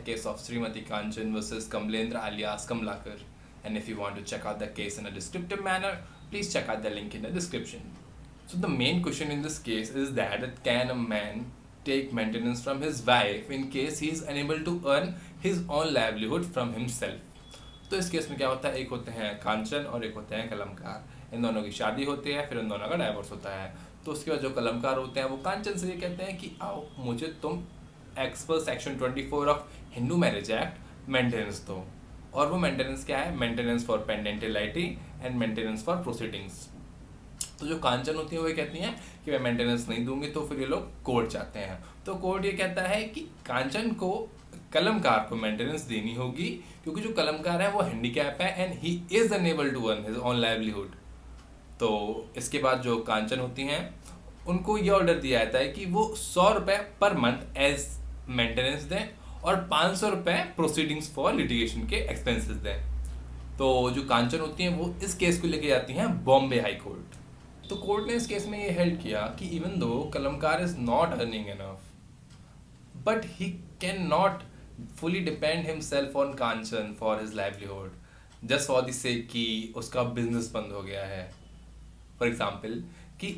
case of Srimati Kanchan versus Kamalendra Alias Kamalakar. And if you want to check out the case in a descriptive manner, please check out the link in the description. So the main question in this case is that can a man take maintenance from his wife in case he is unable to earn his own livelihood from himself? तो इस case में क्या होता है, एक होते हैं कांचन और एक होते हैं कलमकार. इन दोनों की शादी होती है, फिर इन दोनों का डाइवोर्स होता है. तो उसके बाद जो कलमकार होते हैं वो कांचन से ये कहते हैं कि आओ मुझे तुम एक्स पर section 24 of Hindu marriage act maintenance दो. और वो मेंटेनेंस क्या है? मेंटेनेंस फॉर पेंडेंटे लाइटे एंड मेंटेनेंस फॉर प्रोसीडिंग्स. तो जो कांचन होती है वो कहती हैं कि मैं मेंटेनेंस नहीं दूंगी, तो फिर ये लोग कोर्ट जाते हैं. तो कोर्ट ये कहता है कि कांचन को कलमकार को मेंटेनेंस देनी होगी क्योंकि जो कलमकार है वो हैंडीकैप है and he is unable to earn his own livelihood. तो इसके बाद जो कांचन होती हैं उनको ये ऑर्डर दिया जाता है कि वो 100 रुपये पर मंथ एज मेंटेनेंस दें और 500 रुपये प्रोसीडिंग्स फॉर लिटिगेशन के एक्सपेंसेस दें. तो जो कांचन होती हैं वो इस केस को लेके जाती हैं बॉम्बे हाई कोर्ट. तो कोर्ट ने इस केस में ये हेल्ड किया कि even though Kalamkar is not earning enough but he can not fully depend himself on Kanchan for his livelihood just for the sake कि उसका बिजनेस बंद हो गया है. फॉर एग्जाम्पल कि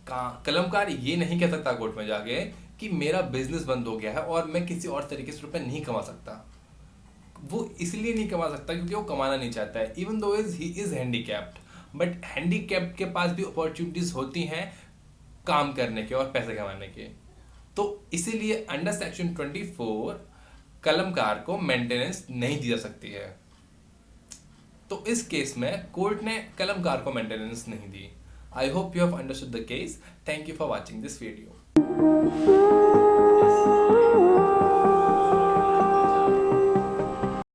कलमकार ये नहीं कह सकता कोर्ट में जाके कि मेरा बिजनेस बंद हो गया है और मैं किसी और तरीके से रुपये नहीं कमा सकता. वो इसलिए नहीं कमा सकता क्योंकि वो कमाना नहीं चाहता है. Even though he is handicapped but handicapped के पास भी अपॉर्चुनिटीज होती हैं काम करने के और पैसे कमाने के. तो इसीलिए अंडर सेक्शन 24 कलमकार को मेंटेनेंस नहीं दी जा सकती है. तो इस केस में कोर्ट ने कलमकार को मेंटेनेंस नहीं दी. I hope you have understood the case. Thank you for watching this video.